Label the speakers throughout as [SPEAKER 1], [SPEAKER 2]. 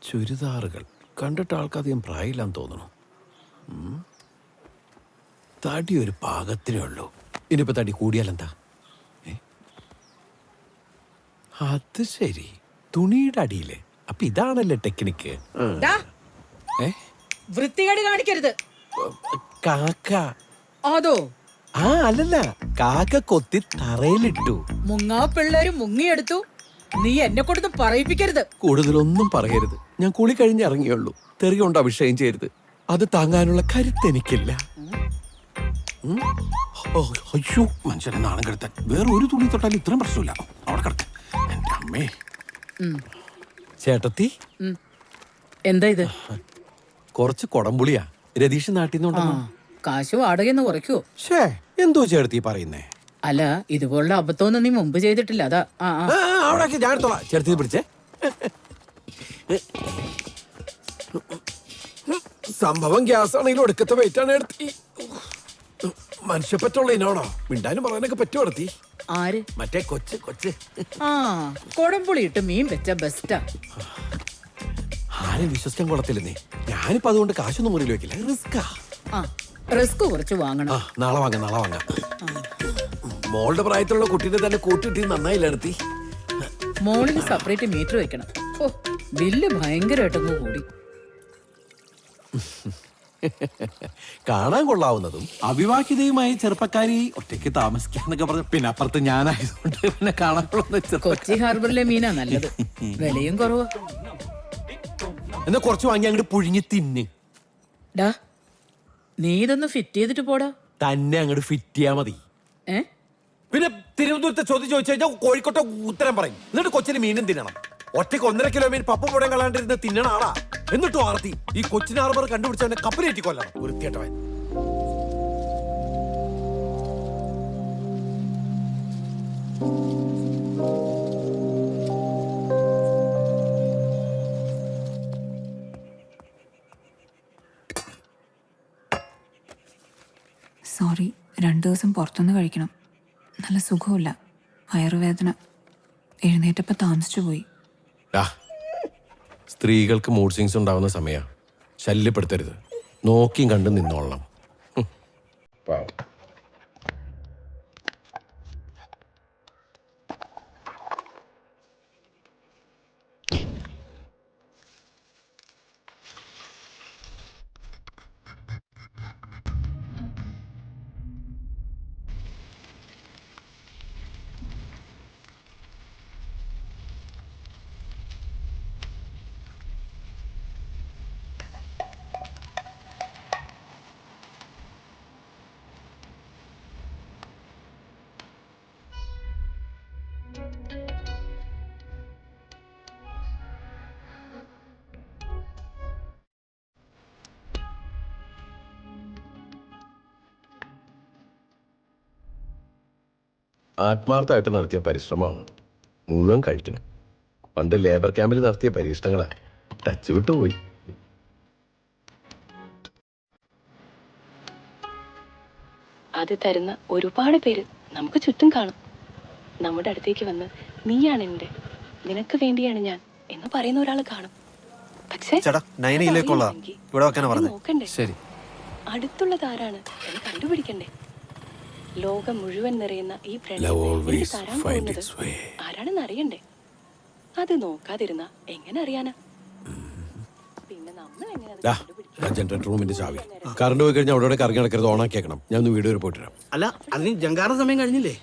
[SPEAKER 1] ചുരിദാറുകൾ കണ്ടിട്ട് ആൾക്കധികം പ്രായമില്ലാന്ന് തോന്നുന്നു. തടി ഒരു പാകത്തിനേ ഉള്ളൂ. ഇനിയിപ്പോ തടി കൂടിയാലെന്താ? അത് ശരി, തുണിയുടെ അടിയില്. അപ്പൊ ഇതാണല്ലേ ടെക്നിക്ക്.
[SPEAKER 2] വൃത്തികേട് കാണിക്കരുത്.
[SPEAKER 1] കാക്ക.
[SPEAKER 2] അതോ?
[SPEAKER 1] ആ അല്ലല്ല, കാക്ക കൊത്തി തറയിലിട്ടു.
[SPEAKER 2] മുങ്ങാ പിള്ളേര് മുങ്ങിയെടുത്തു. നീ എന്നെ കൊടുത്ത് പറയിപ്പിക്കരുത്.
[SPEAKER 1] കൂടുതലൊന്നും പറയരുത്. ഞാൻ കുളി കഴിഞ്ഞ് ഇറങ്ങിയുള്ളൂ. തെറി കൊണ്ട് അഭിഷേകം ചെയ്യരുത്. അത് താങ്ങാനുള്ള കരുത്ത് എനിക്കില്ല. അയ്യോ, മനുഷ്യനെ നാണം കെടുത്താൻ. വേറെ ഒരു തുണി തൊട്ടാലും ഇത്രയും പ്രശ്നമില്ല. അവിടെ കിടക്ക്. എന്റെ അമ്മേ. ചേട്ടത്തി,
[SPEAKER 2] എന്താ ഇത്?
[SPEAKER 1] കുറച്ച് കൊടംപുളിയാ. രതീഷ് നാട്ടിൽ നിന്നുണ്ടോ?
[SPEAKER 2] കാശ് വാടകയെന്ന് കുറയ്ക്കോ?
[SPEAKER 1] ഷേ, എന്തോ ചേട്ടത്തി പറയുന്നേ?
[SPEAKER 2] അല്ല, ഇതുപോലുള്ള അബദ്ധമൊന്നും നീ മുമ്പ് ചെയ്തിട്ടില്ല. അതാ.
[SPEAKER 1] അവിടെ ഞാൻ എടുത്തോളാം. ചേട്ടത്തി പിടിച്ചേ. സംഭവം ഗ്യാസ് ആണെങ്കിലും ഒടുക്കത്തെ വെയിറ്റ് ആണ് എടുത്തി. മനുഷ്യപ്പറ്റുള്ള ഇനോണോ? മിണ്ടാനും പറയാനൊക്കെ പറ്റുമോ എടുത്തി?
[SPEAKER 2] ആര്?
[SPEAKER 1] മറ്റേ കൊച്ച്.
[SPEAKER 2] കൊടംപുളി ഇട്ട് മീൻ വെച്ച ബെസ്റ്റാ.
[SPEAKER 1] ആരും വിശ്വസിക്കാൻ കൊള്ളത്തില്ലെന്നേ. ഞാനിപ്പോ അതുകൊണ്ട് കാശൊന്നും മുറിയിൽ വെക്കില്ല.
[SPEAKER 2] റിസ്ക് കുറച്ച് വാങ്ങണം.
[SPEAKER 1] നാളെ വാങ്ങാം. മോളുടെ പ്രായത്തിലുള്ള കുട്ടീനെ തന്നെ കൂട്ടിട്ടി നന്നായില്ല എടുത്തി.
[SPEAKER 2] മോളിന് സെപ്പറേറ്റ് മീറ്റർ വെക്കണം. ഓ, ബില്ല് ഭയങ്കരമായിട്ടൊന്നും കൂടി.
[SPEAKER 1] കാണാൻ കൊള്ളാവുന്നതും അവിവാഹിതയുമായി ചെറുപ്പക്കാരി ഒറ്റയ്ക്ക് താമസിക്കാന്നൊക്കെ പറഞ്ഞു. പിന്നെ അപ്പുറത്ത് ഞാനായതുകൊണ്ട് പിന്നെ കാണാൻ കൊള്ളുന്ന
[SPEAKER 2] കൊച്ചി ഹാർബറിലെ മീനാ നല്ലത്. വിലയും കുറവാ.
[SPEAKER 1] എന്നാ കുറച്ച് വാങ്ങി അങ്ങോട്ട് പുഴുങ്ങി തിന്ന്.
[SPEAKER 2] ഡാ, നീ ഇതൊന്ന് ഫിറ്റ് ചെയ്തിട്ട് പോടാ.
[SPEAKER 1] തന്നെ അങ്ങോട്ട് ഫിറ്റ് ചെയ്യാ മതി. പിന്നെ തിരുവനന്തപുരത്തെ ചോദ്യം ചോദിച്ചു കഴിഞ്ഞാൽ കോഴിക്കോട്ടെ ഉത്തരം പറയും. എന്നിട്ട് കൊച്ചിന് മീനും തിന്നണം. ഒറ്റയ്ക്ക് 1.5 കിലോ മീൻ പപ്പ പുടം കളാണ്ടിരുന്ന് തിന്നണ ആളാ. എന്നിട്ടും ആർത്തി ഈ കൊച്ചിൻ ഹാർബർ കണ്ടുപിടിച്ചവനെ കപ്പലേറ്റി കൊല്ലണം. വൃത്തിയേട്ടവൻ.
[SPEAKER 3] സോറി, 2 ദിവസം പുറത്തുനിന്ന് കഴിക്കണം. നല്ല സുഖമില്ല, വയറുവേദന. എഴുന്നേറ്റപ്പോൾ താമസിച്ചു പോയി.
[SPEAKER 1] സ്ത്രീകൾക്ക് മൂഡ് സ്വിങ്സ് ഉണ്ടാവുന്ന സമയ ശല്യപ്പെടുത്തരുത്. നോക്കിയും കണ്ടും നിന്നോളണം. ആത്മാർത്ഥമായിട്ട് നടത്തിയ പരിശ്രമമാണ് മുഴുവൻ കഴിക്കണം. പണ്ട് ലേബർ ക്യാമ്പിൽ നടത്തിയ പരീക്ഷണങ്ങളാ ടച്ച് വിട്ടുപോയി.
[SPEAKER 4] അത് തരുന്ന ഒരുപാട് പേര് നമുക്ക് ചുറ്റും കാണും. നമ്മുടെ അടുത്തേക്ക് വന്ന് നീയാണ് എൻ്റെ, നിനക്ക് വേണ്ടിയാണ് ഞാൻ എന്ന് പറയുന്ന ഒരാൾ കാണും. പക്ഷേ നോക്കണ്ടേ, അടുത്തുള്ളത് ആരാണ് എന്ന് കണ്ടുപിടിക്കണ്ടേ? ലോകം മുഴുവൻ നിറയുന്ന ഈ പ്രണയം തരാൻ പോകുന്നത് ആരാണെന്ന് അറിയണ്ടേ? അത് നോക്കാതിരുന്ന എങ്ങനെ അറിയാനാ? പിന്നെ നമ്മൾ എങ്ങനെ
[SPEAKER 1] റൂമിന്റെ ചാവി കറണ്ട് പോയി കഴിഞ്ഞാൽ അവിടെ കറങ്ങി നടക്കരുത്. ഓണാക്കിയേക്കണം. ഞാൻ ഒന്ന് വീട് വരെ പോയിട്ട് വരാം.
[SPEAKER 5] അല്ല, അതിന് ജങ്കാറ സമയം കഴിഞ്ഞില്ലേ?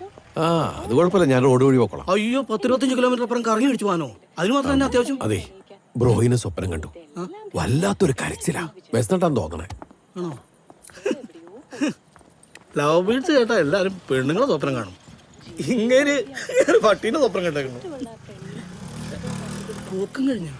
[SPEAKER 1] അത് കുഴപ്പമില്ല, ഞാൻ റോഡ് വഴി പോക്കോളാം.
[SPEAKER 5] അയ്യോ, 10-25 കിലോമീറ്റർ അപ്പുറം കറങ്ങി അടിച്ചു പോകാനോ? അതിന് മാത്രം തന്നെ അത്യാവശ്യം.
[SPEAKER 1] അതെ, ബ്രോയിന് സ്വപ്നം കണ്ടു. വല്ലാത്തൊരു കരച്ചിലാ. വിശന്നിട്ടാന്ന് തോന്നണേ.
[SPEAKER 5] ആണോ? ലവ് ബീഡ്സ് കേട്ടാ എല്ലാരും പെണ്ണുങ്ങളെ സ്വപ്നം കാണും. ഇങ്ങനെ പട്ടീനെ സ്വപ്നം കണ്ടേക്കുന്നു. പോക്കും കഴിഞ്ഞു.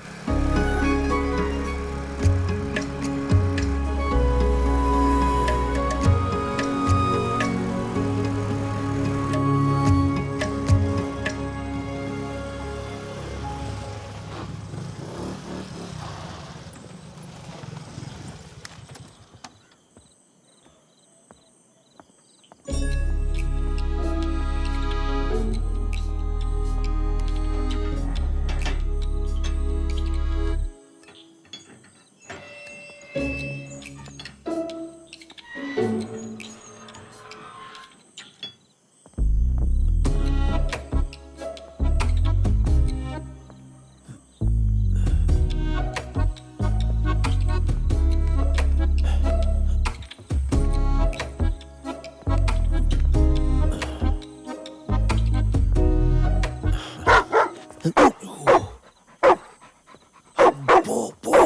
[SPEAKER 1] പോ പോ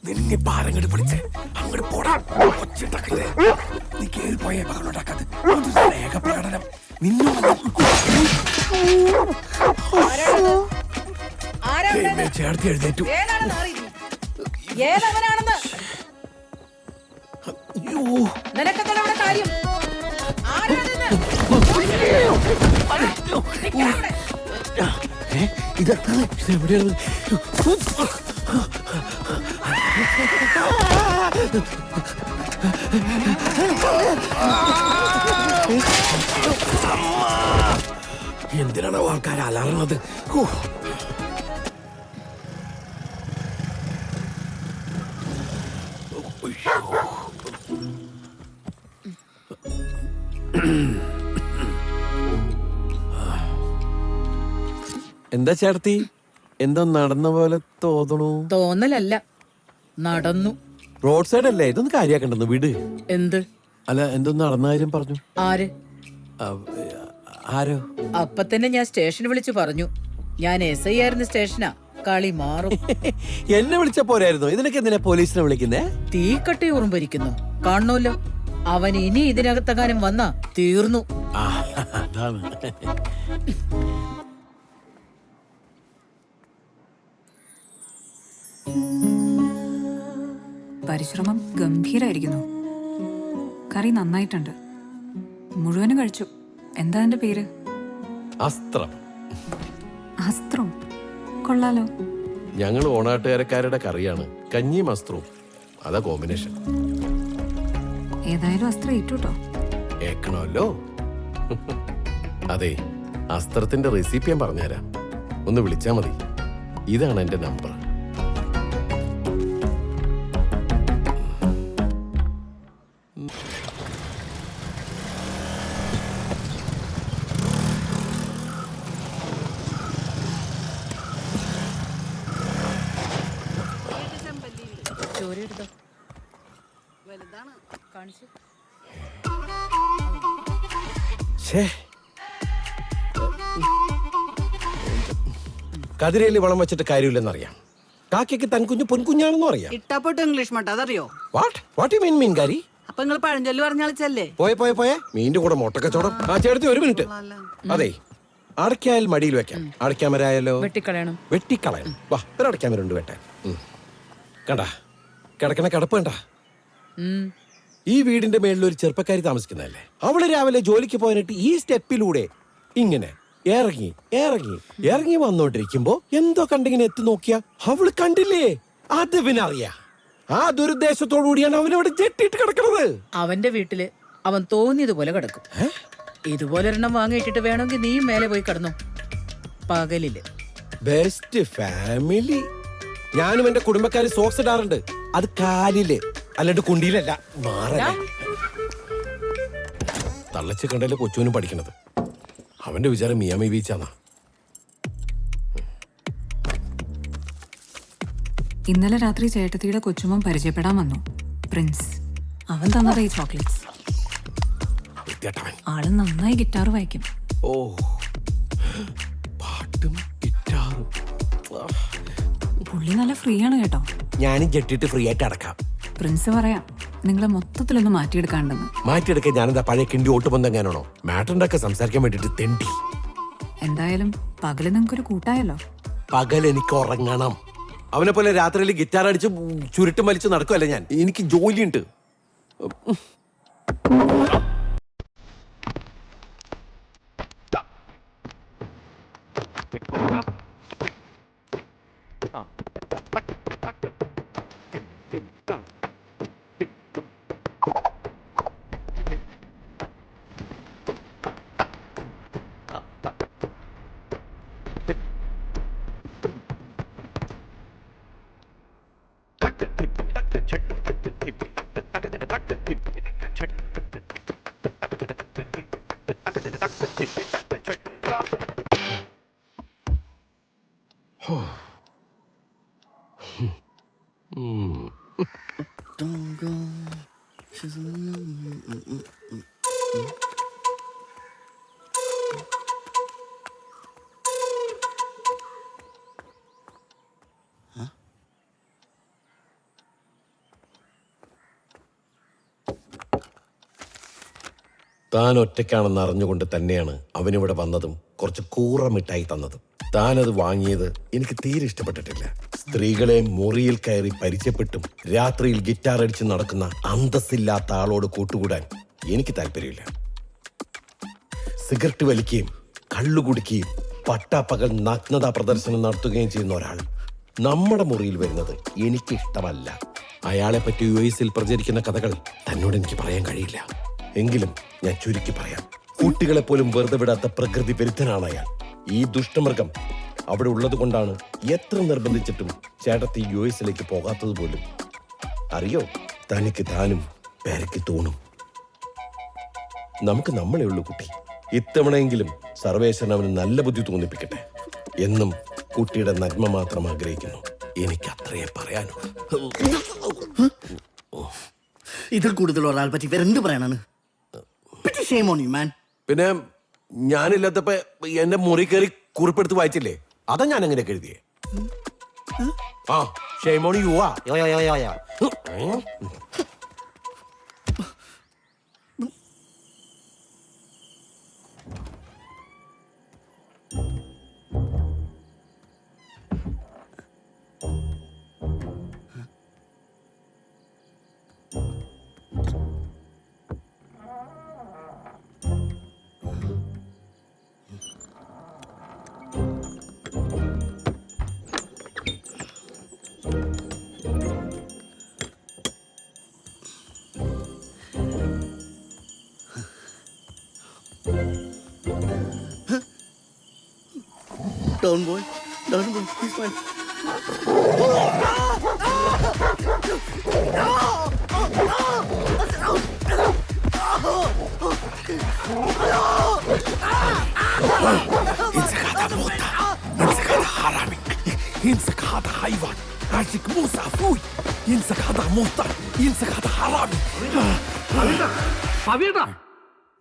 [SPEAKER 1] നിന്നെ പാരങ്ങട് പിടിച്ച് അങ്ങോട്ട് പോടാ ഒച്ചിട്ടക്കല്ലേ നീ കേറി പോയേ പകലുണ്ടാക്കാതെ സ്നേഹപ്രകടനം ചേർത്തി എഴുന്നേറ്റു
[SPEAKER 2] ഏതവനാണെന്ന് നിനക്കെന്താണ് ഇവിടെ കാര്യം?
[SPEAKER 1] ഇതെവിടെയാണ് എന്തിനാണ് ആൾക്കാർ അലറണത്? എന്താ ചേർത്തി, എന്താ നടന്ന പോലെ തോന്നണു?
[SPEAKER 2] തോന്നലല്ല, നടന്നു.
[SPEAKER 1] റോഡ് സൈഡ് അല്ലേ, ഇതൊന്നും കാര്യാക്കണ്ടെന്ന് വീട്.
[SPEAKER 2] എന്ത്?
[SPEAKER 1] അല്ല, എന്തൊന്നും നടന്ന കാര്യം പറഞ്ഞു.
[SPEAKER 2] ആര്?
[SPEAKER 1] ആരോ?
[SPEAKER 2] അപ്പൊ തന്നെ ഞാൻ സ്റ്റേഷനിൽ വിളിച്ചു പറഞ്ഞു. ഞാൻ SI ആയിരുന്ന സ്റ്റേഷനാ. കളി മാറും.
[SPEAKER 1] എന്നെ വിളിച്ച പോരായിരുന്നു, ഇതിനൊക്കെ എന്തിനാ പോലീസിനെ വിളിക്കുന്നേ?
[SPEAKER 2] തീക്കട്ടി ഉറുമ്പരിക്കുന്നു കാണണമല്ലോ. അവൻ ഇനി ഇതിനകത്തെങ്ങാനും വന്നാ തീർന്നു.
[SPEAKER 1] അതാണ്.
[SPEAKER 3] പരിശ്രമം ഗംഭീരായിരിക്കുന്നു. കറി നന്നായിട്ടുണ്ട്. മുഴുവനും കഴിച്ചു. എന്താ അതിന്റെ പേര്?
[SPEAKER 1] അസ്ത്രം.
[SPEAKER 3] അസ്ത്രം കൊള്ളാലോ.
[SPEAKER 1] ഞങ്ങൾ ഓണാട്ടുകാരക്കാരുടെ കറിയാണ് കഞ്ഞിയും അസ്ത്രവും. അതാ കോമ്പിനേഷൻ.
[SPEAKER 3] ഏതായാലും അസ്ത്രം ഇട്ടുട്ടോ.
[SPEAKER 1] ഏക്കണമല്ലോ. അതെ, അസ്ത്രത്തിന്റെ റെസിപ്പി ഞാൻ പറഞ്ഞുതരാം. ഒന്ന് വിളിച്ചാ മതി. ഇതാണ് എന്റെ നമ്പർ. കതിരയില് വളം വെച്ചിട്ട് കാര്യമില്ലെന്നറിയാം. കാക്കയ്ക്ക് തൻകുഞ്ഞ് പൊൻകുഞ്ഞാണെന്നും അറിയാം.
[SPEAKER 6] ഇട്ടാപ്പോട്ട് ഇംഗ്ലീഷ് മട്ട അതറിയോ?
[SPEAKER 1] What you mean മീൻകാരി?
[SPEAKER 6] അപ്പൊ നിങ്ങൾ പഴഞ്ചൊല്ലി പറഞ്ഞാളിച്ചല്ലേ?
[SPEAKER 1] പോയെ മീന്റെ കൂടെ മുട്ടക്കച്ചവടം. ചേർത്തി ഒരു മിനിറ്റ്. അതെ, അടയ്ക്കായാൽ മടിയിൽ വെക്കാം. അടയ്ക്കാമരായാലോ
[SPEAKER 2] വെട്ടിക്കളയണം.
[SPEAKER 1] വാ, ഒരു അടയ്ക്കാമരുണ്ട് വെട്ടാൻ. കണ്ടാ കിടക്കണ കിടപ്പ് കണ്ടാ? ഈ വീടിന്റെ മേളിൽ ഒരു ചെറുപ്പക്കാരി താമസിക്കുന്നതല്ലേ. അവള് രാവിലെ ജോലിക്ക് പോയിട്ട് ഈ സ്റ്റെപ്പിലൂടെ ഇങ്ങനെ ഇറങ്ങി വന്നോണ്ടിരിക്കുമ്പോ എന്തോ കണ്ടിങ്ങനെ എത്തി നോക്കിയാ അവള് കണ്ടില്ലേ? അത് പിന്നെ അറിയാ. ആ ദുരുദ്ദേശത്തോടു കൂടിയാണ് അവനവിടെ ജെട്ടിട്ട് കിടക്കുന്നത്.
[SPEAKER 2] അവന്റെ വീട്ടില് അവൻ തോന്നിയതുപോലെ കിടക്കും. ഇതുപോലെ ഒരെണ്ണം വാങ്ങിയിട്ടിട്ട് വേണമെങ്കിൽ നീ മേലെ പോയി കിടന്നോ. പകലില്
[SPEAKER 1] ബെസ്റ്റ് ഫാമിലി. ഞാനും എന്റെ കുടുംബക്കാര് സോക്സ് ഇടാറുണ്ട്. അത് കാലില്, അല്ലാണ്ട് കുണ്ടിയിലല്ല. മാറല്ല. തള്ളച്ച് കണ്ടല്ലേ കൊച്ചുവിനും പഠിക്കണത്. അവന്റെ വിചാരം മിയാമി ബീച്ചാന്നാ.
[SPEAKER 3] ഇന്നലെ രാത്രി ചേട്ടത്തിയുടെ കൊച്ചുമോൻ പരിചയപ്പെടാൻ വന്നു. പ്രിൻസ്. അവൻ തന്നതാ ഈ ചോക്ലേറ്റ്സ്. ആള് നന്നായി ഗിറ്റാർ വായിക്കും.
[SPEAKER 1] ഓ, പാട്ടും ഗിറ്റാറും.
[SPEAKER 3] പുള്ളി നല്ല ഫ്രീ ആണ് കേട്ടോ.
[SPEAKER 1] ഞാനും ജെട്ടിട്ട് ഫ്രീ ആയിട്ട് അടക്കാം.
[SPEAKER 3] പ്രിൻസ് പറയാം നിങ്ങളെ മൊത്തത്തിലൊന്ന് മാറ്റിയെടുക്കാണ്ടെന്ന്.
[SPEAKER 1] മാറ്റിയെടുക്കാൻ ഞാനെന്താ പഴയ കിണ്ടി ഓട്ടുബന്ധങ്ങാനാണോ? മാറ്ററിന്റെ സംസാരിക്കാൻ വേണ്ടിട്ട് തെണ്ടി.
[SPEAKER 3] എന്തായാലും പകല് നിങ്ങൾക്കൊരു കൂട്ടായല്ലോ.
[SPEAKER 1] പകൽ എനിക്ക് ഉറങ്ങണം. അവനെ പോലെ രാത്രിയിൽ ഗിറ്റാർ അടിച്ച് ചുരുട്ടും വലിച്ച് നടക്കുമല്ല ഞാൻ. എനിക്ക് ജോലിയുണ്ട്. താൻ ഒറ്റയ്ക്കാണെന്ന് അറിഞ്ഞുകൊണ്ട് തന്നെയാണ് അവനിവിടെ വന്നതും കുറച്ച് കൂറ മിഠായി തന്നതും. താനത് വാങ്ങിയത് എനിക്ക് തീരെ ഇഷ്ടപ്പെട്ടിട്ടില്ല. സ്ത്രീകളെ മുറിയിൽ കയറി പരിചയപ്പെട്ടും രാത്രിയിൽ ഗിറ്റാർ അടിച്ച് നടക്കുന്ന അന്തസ്സില്ലാത്ത ആളോട് കൂട്ടുകൂടാൻ എനിക്ക് താല്പര്യമില്ല. സിഗരറ്റ് വലിക്കുകയും കള്ളുകുടിക്കുകയും പട്ടാപ്പകൽ നഗ്നതാ പ്രദർശനം നടത്തുകയും ചെയ്യുന്ന ഒരാൾ നമ്മുടെ മുറിയിൽ വരുന്നത് എനിക്ക് ഇഷ്ടമല്ല. അയാളെ പറ്റി യുഎസിൽ പ്രചരിക്കുന്ന കഥകൾ തന്നോട് എനിക്ക് പറയാൻ കഴിയില്ല. എങ്കിലും ഞാൻ ചുരുക്കി പറയാം. കുട്ടികളെ പോലും വെറുതെ വിടാത്ത പ്രകൃതി വിരുദ്ധനാണ് അയാൾ. ഈ ദുഷ്ടമൃഗം അവിടെ ഉള്ളത് കൊണ്ടാണ് എത്ര നിർബന്ധിച്ചിട്ടും ചേട്ടത്തി യുഎസിലേക്ക് പോകാത്തത് പോലും. അറിയോ, തനിക്ക് താനും പേരയ്ക്ക് തോന്നും. നമുക്ക് നമ്മളെ ഉള്ളൂ കുട്ടി. ഇത്തവണയെങ്കിലും സർവേശ്വരൻ അവന് നല്ല ബുദ്ധി തോന്നിപ്പിക്കട്ടെ. എന്നും കുട്ടിയുടെ നന്മ മാത്രം ആഗ്രഹിക്കുന്നു. എനിക്ക് അത്രയേ പറയാനൂ.
[SPEAKER 7] ഇതിൽ കൂടുതൽ ഒരാൾ പറ്റി വേറെന്ത് പറയാനാണ്? Shame on you, man.
[SPEAKER 1] പിന്നെ ഞാനില്ലാത്തപ്പോ എന്റെ മുറി കയറി കുറിപ്പെടുത്ത് വായിച്ചില്ലേ? അതാ ഞാൻ അങ്ങനെയൊക്കെ എഴുതിയേ. ആ shame on you ആ.
[SPEAKER 7] Down, boy. Down, boy. He's fine.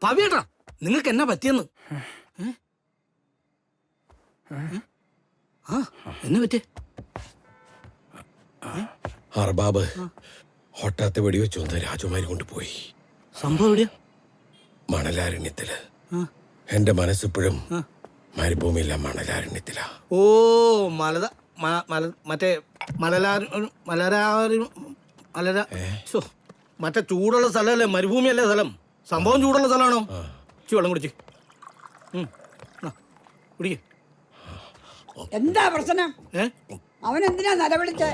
[SPEAKER 5] പവിയേട്ടാ, നിങ്ങൾക്ക് എന്നാ പറ്റിയെന്ന്? എന്നെ പറ്റിയ
[SPEAKER 1] അർബാബ് ഹൊട്ടാത്തെ വെടിവെച്ചു വന്ന് രാജകുമാരി കൊണ്ടുപോയി.
[SPEAKER 5] സംഭവം എവിടെയാ?
[SPEAKER 1] മണലാരണ്യത്തില്. എന്റെ മനസ്സിപ്പോഴും മരുഭൂമിയില്ല, മണലാരണ്യത്തിലാ.
[SPEAKER 5] ഓ മറ്റേ മറ്റേ ചൂടുള്ള സ്ഥലമല്ലേ? മരുഭൂമിയല്ലേ സ്ഥലം? സംഭവം ചൂടുള്ള സ്ഥലമാണോ? വെള്ളം കുടിച്ച് കുടിക്ക.
[SPEAKER 8] എന്താ പ്രശ്നം? അവൻ എന്തിനാ നിലവിളിച്ചേ?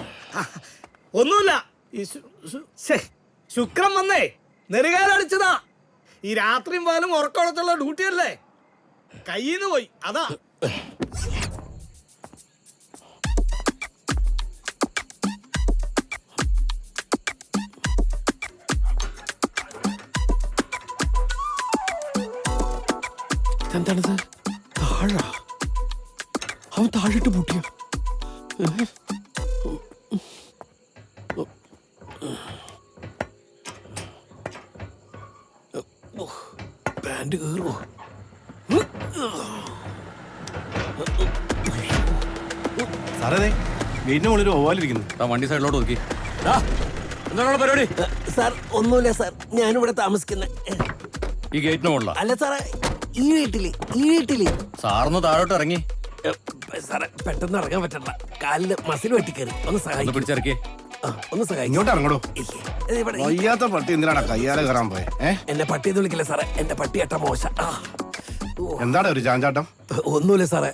[SPEAKER 5] ഒന്നുമില്ല. ശുക്രൻ വന്നേ നെറുകാലടിച്ചതാ. ഈ രാത്രിയും പാലും ഉറക്കമുള്ള ഡ്യൂട്ടിയല്ലേ, കയ്യിന്ന് പോയി. അതാ.
[SPEAKER 1] എന്താണിത്? താഴ അവൻ താഴിട്ട് പൂട്ടിയ. പാന്റ് കയറുമോ?
[SPEAKER 9] സാറേ, വീടിന് മുകളിൽ ഓവാലിരിക്കുന്നു.
[SPEAKER 10] വണ്ടി സൈഡിലോട്ട് നോക്കി. എന്താണ് പരിപാടി?
[SPEAKER 1] സാർ ഒന്നുമില്ല സാർ, ഞാനിവിടെ താമസിക്കുന്ന.
[SPEAKER 10] ഈ ഗേറ്റിന് മുകളില?
[SPEAKER 1] അല്ല സാറേ, ഈ വീട്ടില്.
[SPEAKER 10] സാറിന് താഴോട്ട് ഇറങ്ങി.
[SPEAKER 1] സാറേ പെട്ടെന്ന് ഇറങ്ങാൻ പറ്റില്ല, കാലില് മസിൽ വെട്ടിക്കറി. ഒന്ന് സഹായിക്കും.
[SPEAKER 10] പിടിച്ചിറക്കി.
[SPEAKER 1] ഒന്ന് സഹായിക്കും.
[SPEAKER 9] ഇങ്ങോട്ട് ഇറങ്ങടോ. വയ്യാത്ത പട്ടി എന്തിനാണ് കയ്യാലെ കയറാൻ പോയെ?
[SPEAKER 1] എന്നെ പട്ടി എന്ന് വിളിക്കില്ല സാറേ, എന്റെ പട്ടി ഏട്ടാ മോശ.
[SPEAKER 9] എന്താണ് ഒരു ചാഞ്ചാട്ടം?
[SPEAKER 1] ഒന്നുമില്ല സാറേ,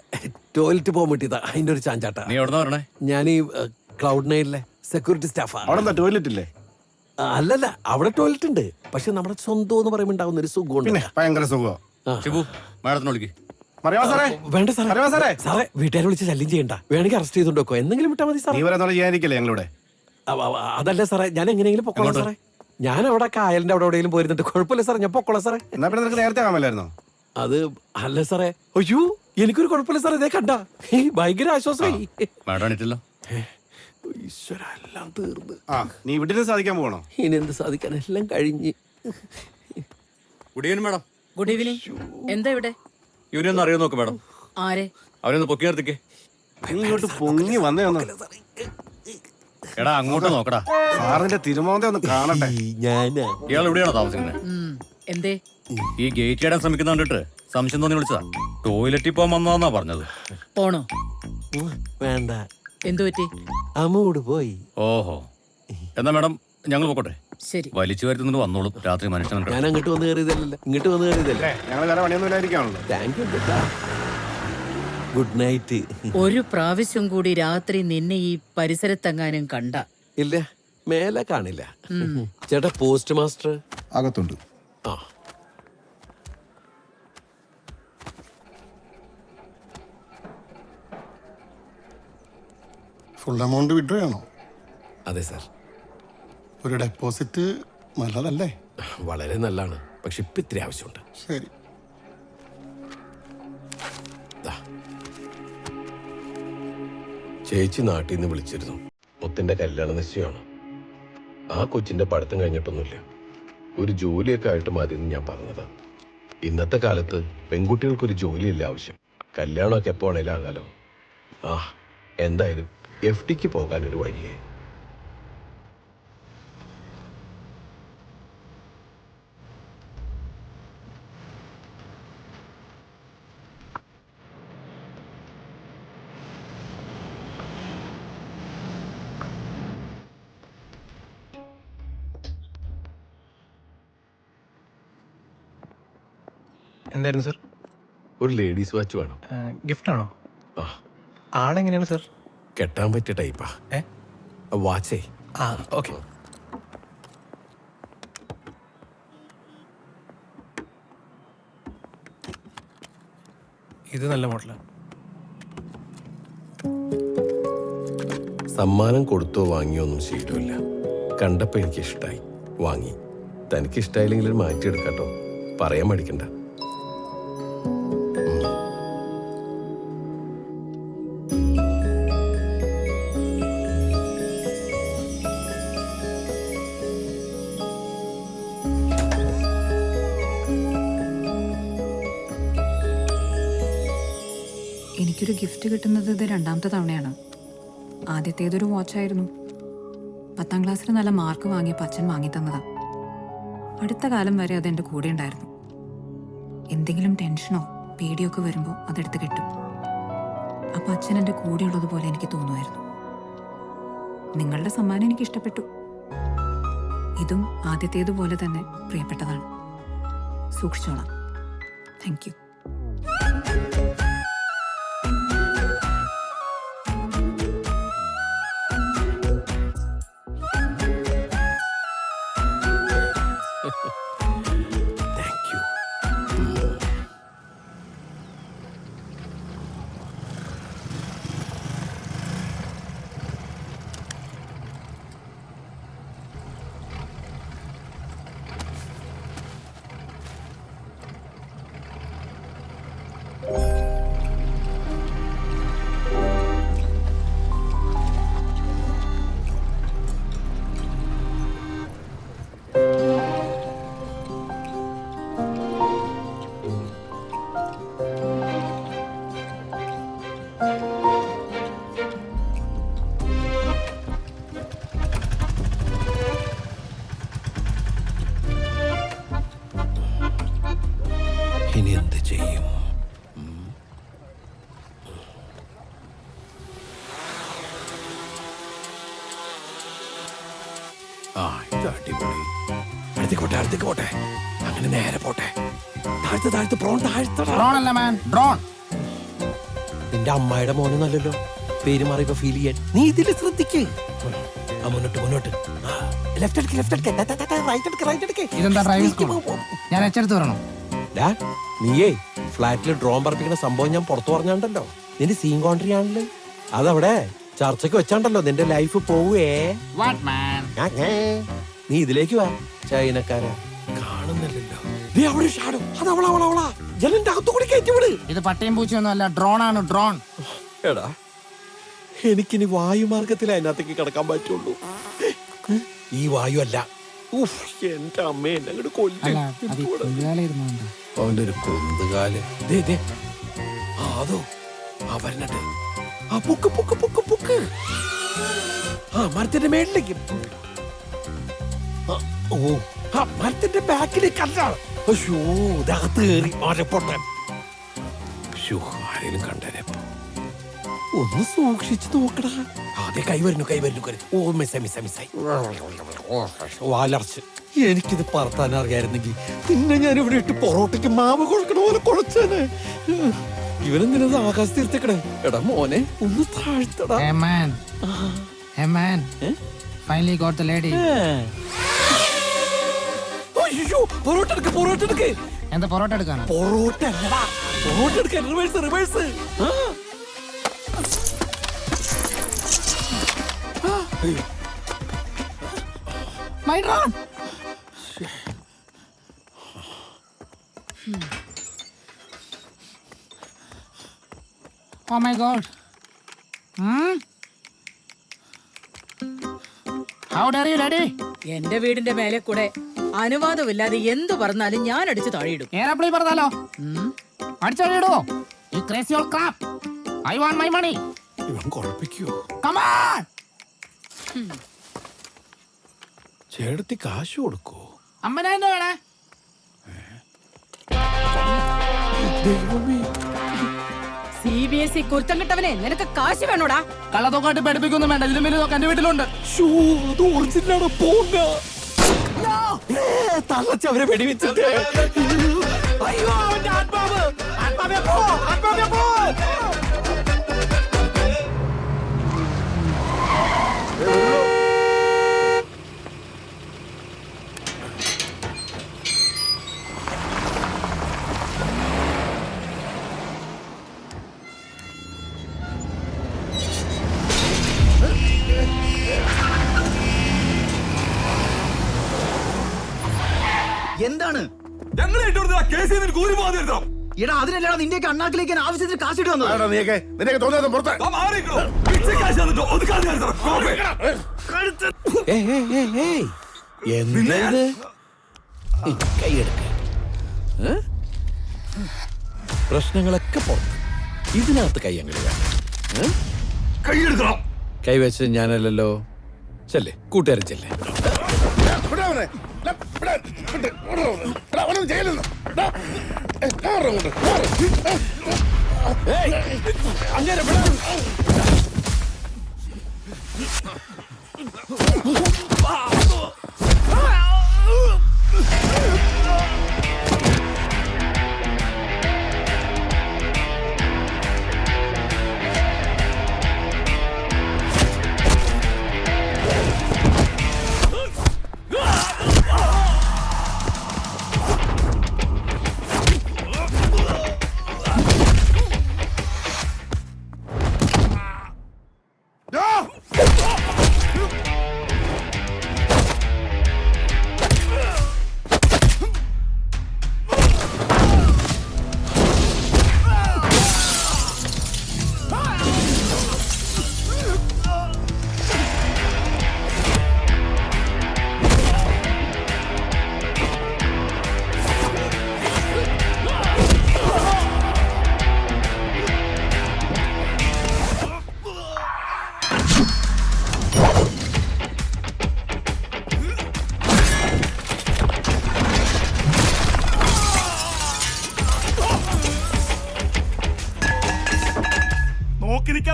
[SPEAKER 1] ടോയ്ലറ്റ് പോകാൻ പറ്റിയതാ, അതിന്റെ ഒരു ചാഞ്ചാട്ട.
[SPEAKER 10] നീ എവിടുന്നാ പറഞ്ഞേ?
[SPEAKER 1] ഞാൻ ഈ ക്ലൗഡ് നൈനിലെ സെക്യൂരിറ്റി സ്റ്റാഫാ.
[SPEAKER 9] അവിടെ എന്താ ടോയ്ലറ്റ് ഇല്ലേ?
[SPEAKER 1] അല്ലല്ല, അവിടെ ടോയ്ലറ്റ് ഉണ്ട്, പക്ഷെ നമ്മുടെ സ്വന്തം എന്ന് പറയുമ്പോൾ ഉണ്ടാവുന്ന ഒരു സുഖമുണ്ട്.
[SPEAKER 9] പിന്നെ ഭയങ്കര സുഖം.
[SPEAKER 10] ഷിബു, മാഡത്തിന് വിളിക്ക്.
[SPEAKER 1] വേണ്ട സാറേ, സാറേ വീട്ടുകാരെ വിളിച്ച് ശല്യം ചെയ്യണ്ട. വേണമെങ്കിൽ അറസ്റ്റ് ചെയ്തോണ്ട് വെക്കോ, എന്തെങ്കിലും വിട്ടാൽ മതി സാറേ.
[SPEAKER 9] നീ വരെ ചെയ്യാനിരിക്കല്ലേ ഞങ്ങളിവിടെ?
[SPEAKER 1] അതല്ല സാറേ, ഞാൻ എങ്ങനെയെങ്കിലും പൊക്കോളാം സാറേ. ഞാൻ അവിടെ കായലിന്റെ അവിടെ എവിടെയെങ്കിലും പോയിരുന്നിട്ട് കുഴപ്പമില്ല സാറേ, ഞാൻ പൊക്കോളാം സാറേ.
[SPEAKER 9] എന്നാ പിന്നെ നിനക്ക് നേരത്തെ കാണാമല്ലായിരുന്നോ?
[SPEAKER 1] അത് അല്ല സാറേ. അയ്യോ, എനിക്കൊരു കുഴപ്പമില്ല സാറേ, ഇതേ കണ്ട ഭയങ്കര ആശ്വാസമായി. ഈശ്വര, എല്ലാം തീർന്ന്.
[SPEAKER 9] നീ ഇവിടെ സാധിക്കാൻ പോകണോ?
[SPEAKER 1] ഇനി എന്ത് സാധിക്കാൻ, എല്ലാം കഴിഞ്ഞ്.
[SPEAKER 10] Good evening madam.
[SPEAKER 2] Good evening. എന്താ ഇവിടെ?
[SPEAKER 10] ഇവരൊന്നും അറിയാൻ നോക്ക് മാഡം.
[SPEAKER 2] ആരെ?
[SPEAKER 10] അവരൊന്ന് പൊക്കി നിർത്തിക്കേ.
[SPEAKER 9] നീ ഇങ്ങോട്ട് പൊങ്ങി വന്നേ ഒന്ന്.
[SPEAKER 10] എടാ അങ്ങോട്ട് നോക്കടാ.
[SPEAKER 9] സാറിന്റെ തിരുമോന്ത ഒന്ന് കാണട്ടെ.
[SPEAKER 1] ഞാനാ.
[SPEAKER 10] ഇയാൾ എവിടെയാണോ താമസിക്കുന്നത്?
[SPEAKER 2] എന്തേ?
[SPEAKER 10] ഈ ഗേറ്റ് ഇടാൻ ശ്രമിക്കുന്ന കണ്ടിട്ട് സംശയം തോന്നി വിളിച്ചതാ. ടോയ്ലറ്റിൽ പോകാൻ വന്നതാന്നാ പറഞ്ഞത്.
[SPEAKER 2] പോണോ?
[SPEAKER 1] വേണ്ട,
[SPEAKER 2] എന്തു പറ്റി?
[SPEAKER 1] അമ്മൂട് പോയി.
[SPEAKER 10] ഓഹോ, എന്നാ മാഡം ഞങ്ങൾ പോക്കോട്ടെ.
[SPEAKER 2] ശരി,
[SPEAKER 10] വലിച്ചു വരുത്തുന്നത് വന്നോളും. രാത്രി മനുഷ്യൻ
[SPEAKER 1] ഞാൻ അങ്ങോട്ട് വന്ന് കയറിയതല്ല, ഇങ്ങോട്ട് വന്ന് കയറിയതല്ലേ.
[SPEAKER 9] ഞങ്ങൾ വേറെ പണിയൊന്നും ഇല്ലായിരിക്കാണല്ലോ.
[SPEAKER 1] Thank you. Good night.
[SPEAKER 2] ഒരു പ്രാവശ്യം കൂടി രാത്രി നിന്നെ ഈ പരിസരത്തെങ്ങാനും കണ്ട
[SPEAKER 1] ഇല്ല, മേലെ കാണില്ല. ചേട്ടാ, പോസ്റ്റ് മാസ്റ്റർ
[SPEAKER 9] അകത്തുണ്ട്.
[SPEAKER 1] ആ,
[SPEAKER 11] ഫുൾ എമൗണ്ട് വിഡ്രോ ചെയ്യണോ?
[SPEAKER 1] അതെ സാർ.
[SPEAKER 11] ഒരു ഡെപ്പോസിറ്റ് നല്ലതല്ലേ?
[SPEAKER 1] വളരെ നല്ലതാണ്, പക്ഷെ ഇപ്പൊ ഇത്തിരി ആവശ്യമുണ്ട്.
[SPEAKER 11] ശരി.
[SPEAKER 1] ദാ. ചേച്ചി നാട്ടിൽ നിന്ന് വിളിച്ചിരുന്നു. മുത്തിന്റെ കല്യാണ നിശ്ചയമാണ്. ആ കൊച്ചിന്റെ പഠിത്തം കഴിഞ്ഞിട്ടൊന്നുമില്ല, ഒരു ജോലിയൊക്കെ ആയിട്ട് മതി എന്ന് ഞാൻ പറഞ്ഞതാ. ഇന്നത്തെ കാലത്ത് പെൺകുട്ടികൾക്കൊരു ജോലിയല്ല ആവശ്യം, കല്യാണമൊക്കെ എപ്പോ ആണേലും ആകാലോ. ആ, എന്തായാലും FDക്ക് പോകാനൊരു വഴിയേ.
[SPEAKER 5] എന്തായിരുന്നു സർ?
[SPEAKER 1] ഒരു ലേഡീസ് വാച്ച് വേണം.
[SPEAKER 5] ഗിഫ്റ്റ് ആണോ?
[SPEAKER 1] ആ,
[SPEAKER 5] ആളെങ്ങനെയാണ് സർ?
[SPEAKER 1] കെട്ടാൻ പറ്റിയ ടൈപ്പാ. വാച്ചേ.
[SPEAKER 5] ആ, ഓക്കെ. ഇത് നല്ല മോഡലാണ്.
[SPEAKER 1] സമ്മാനം കൊടുത്തോ വാങ്ങിയോ ഒന്നും ശീലമില്ല. കണ്ടപ്പോ എനിക്ക് ഇഷ്ടമായി, വാങ്ങി. തനിക്ക് ഇഷ്ടമായില്ലെങ്കിൽ മാറ്റിയെടുക്കാട്ടോ, പറയാൻ മടിക്കണ്ട.
[SPEAKER 3] എനിക്കൊരു ഗിഫ്റ്റ് കിട്ടുന്നത് ഇത് രണ്ടാമത്തെ തവണയാണ്. ആദ്യത്തേതൊരു വാച്ചായിരുന്നു. 10ാം ക്ലാസ്സിൽ നല്ല മാർക്ക് വാങ്ങിയപ്പോൾ അച്ഛൻ വാങ്ങി തന്നതാ. അടുത്ത കാലം വരെ അതെൻ്റെ കൂടെ ഉണ്ടായിരുന്നു. എന്തെങ്കിലും ടെൻഷനോ പേടിയൊക്കെ വരുമ്പോൾ അതെടുത്ത് കിട്ടും. അപ്പോൾ അച്ഛൻ എൻ്റെ കൂടെയുള്ളതുപോലെ എനിക്ക് തോന്നുമായിരുന്നു. നിങ്ങളുടെ സമ്മാനം എനിക്ക് ഇഷ്ടപ്പെട്ടു. ഇതും ആദ്യത്തേതുപോലെ തന്നെ പ്രിയപ്പെട്ടതാണ്. സൂക്ഷിച്ചോളാം. Thank you.
[SPEAKER 1] Thank you. ഇനി എന്ത് ചെയ്യും? ആ, ഇത് അടിപൊളി. അടുത്തേക്ക് പോട്ടെ, അടുത്തേക്ക് പോട്ടെ. അങ്ങനെ നേരെ പോട്ടെ. താഴ്ത്ത് താഴ്ത്ത്, പ്രോൺ താഴ്ത്തടാ. നിന്റെ അമ്മായിയുടെ മോനൊന്നല്ലല്ലോ, പേര് മാറിയപ്പോ ഫീൽ ചെയ്യാൻ. നീ ഇതില് ശ്രദ്ധിക്ക്. ആ, മുന്നോട്ട് മുന്നോട്ട്. ലെഫ്റ്റ് എടുക്ക്, ലെഫ്റ്റ് എടുക്ക്, റൈറ്റ് എടുക്ക്, റൈറ്റ് എടുക്ക്.
[SPEAKER 5] ഇതെന്താ ഡ്രൈവിംഗ് സ്കൂൾ? ഞാൻ എച്ചെടുത്ത് വരണോ?
[SPEAKER 1] നീയേ ഫ്ലാറ്റിൽ ഡ്രോൺ പറപ്പിക്കുന്ന സംഭവം ഞാൻ പുറത്തു പറഞ്ഞാണ്ടല്ലോ. നിന്റെ സീൻ കോൺട്രി ആണല്ലോ അതവിടെ ചർച്ചയ്ക്ക് വെച്ചാണ്ടല്ലോ. നിന്റെ ലൈഫ് പോവേ. നീ ഇതിലേക്ക് വാ, ചൈനക്കാരാ. കാണുന്നില്ലല്ലോ. നീ അവിടെ ഷാഡോ, അതവളാ ജനന്റെ അകത്തുകൂടി കയറ്റി വിട്.
[SPEAKER 5] ഇത് പട്ടയം പൂച്ചയൊന്നും അല്ല, ഡ്രോൺ ആണ്, ഡ്രോൺ.
[SPEAKER 1] എടാ, എനിക്കിനി വായുമാർഗത്തിലേ അതിനകത്തേക്ക് കിടക്കാൻ പറ്റുള്ളൂ. ഈ വായു അല്ല. എന്റെ അമ്മ എന്നെ അങ്ങോട്ട് കൊല്ലും. അവന്റെ ഒരു കൊന്തുകാല്. അതോ അവരുടെ ആ പൊക്ക് പൊക്ക് പൊക്ക് പൊക്ക്. ആ മരത്തിന്റെ മേളിലേക്ക്. ഓ, ആ മരത്തിന്റെ ബാക്കിലേക്ക് അല്ല, അയ്യോ ഇതകത്ത് കയറി മരപ്പൊട്ടൻ. ആരെങ്കിലും കണ്ടേനെ ഇപ്പൊ. ഒന്ന് സൂക്ഷിച്ചു നോക്കടാ. ആദ്യം കൈ വരുന്നു. ഓ മിസ്സായി. വാലർച്ച്. എനിക്കിത് പറത്താൻ അറിയായിരുന്നെങ്കിൽ പിന്നെ ഞാൻ ഇവിടെ ഇട്ട് പൊറോട്ടയ്ക്ക് മാവ് കുഴക്കണ പോലെ കുഴച്ചേനെ. ഇവനെന്തിനത് ആകാശ തീർത്തേക്കണേ. എടാ മോനെ ഒന്ന് താഴ്ത്തടാ.
[SPEAKER 5] Finally got the lady.
[SPEAKER 1] അയ്യോ പൊറോട്ട എടുക്ക്.
[SPEAKER 5] എന്താ പൊറോട്ട എടുക്കാനാ?
[SPEAKER 1] പൊറോട്ട അല്ലടാ, പൊറോട്ട എടുക്കാൻ. Reverse.
[SPEAKER 5] My drone. Oh my god. How dare you, lady?
[SPEAKER 2] എന്റെ വീടിന്റെ മേലെ കൂടെ അനുവാദമില്ലാതെ എന്തു പറഞ്ഞാലും ഞാൻ അടിച്ചു താഴെയിടും.
[SPEAKER 5] എയർപ്ലെയിൻ പറഞ്ഞാലോ? അടിച്ചോ ഈ crazy all crap. I want my money.
[SPEAKER 1] ഇവൻ കുഴപ്പിക്കോ?
[SPEAKER 5] Come on.
[SPEAKER 1] ചേട്ടത്തി കാശ് കൊടുക്കോ?
[SPEAKER 5] അമ്മനെ എന്താ വേണേ?
[SPEAKER 1] ദൈവമേ,
[SPEAKER 2] CBSE കുരുത്തം കിട്ടവനെ, നിനക്ക് കാശ് വേണോടാ?
[SPEAKER 5] കള്ളത്തോക്കാട്ട് പഠിപ്പിക്കൊന്നും വേണ്ട. ഇതിലും വലിയ എന്റെ വീട്ടിലുണ്ട്.
[SPEAKER 1] അത് ഒറിജിനലാണ്. പോണ്ട തള്ളച്ചവരെ വെടിവെച്ചിട്ട്. അയ്യോ അവന്റെ ആത്മാവേ പോ.
[SPEAKER 7] എന്താണ്
[SPEAKER 1] ഞങ്ങളെ കേസ്
[SPEAKER 7] എടാ? അതിനല്ലടാ നിന്റെയൊക്കെ അണ്ണാക്കിലേക്ക് ആവശ്യത്തിന് കാശിട്ട് വന്നത്.
[SPEAKER 9] നിനക്ക് തോന്നാതെ പുറത്ത്
[SPEAKER 1] എന്തത്? കൈയെടുക്ക. പ്രശ്നങ്ങളൊക്കെ പുറത്ത്. ഇതിനകത്ത് കൈ അങ്ങോട്ട് വേണം.
[SPEAKER 9] കൈയെടുക്കണം.
[SPEAKER 1] കൈവച്ചത് ഞാനല്ലല്ലോ. ചെല്ലേ കൂട്ടുകാരൻ ചെല്ലേ. അങ്ങനെ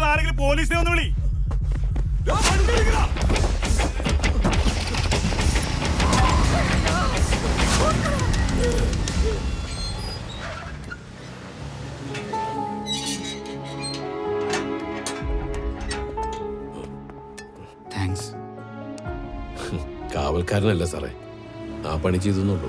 [SPEAKER 10] ആരെങ്കിലും പോലീസിനെ ഒന്ന് വിളി.
[SPEAKER 1] കാവൽക്കാരനല്ല സാറേ, ആ പണി ചെയ്തെന്നുള്ളൂ.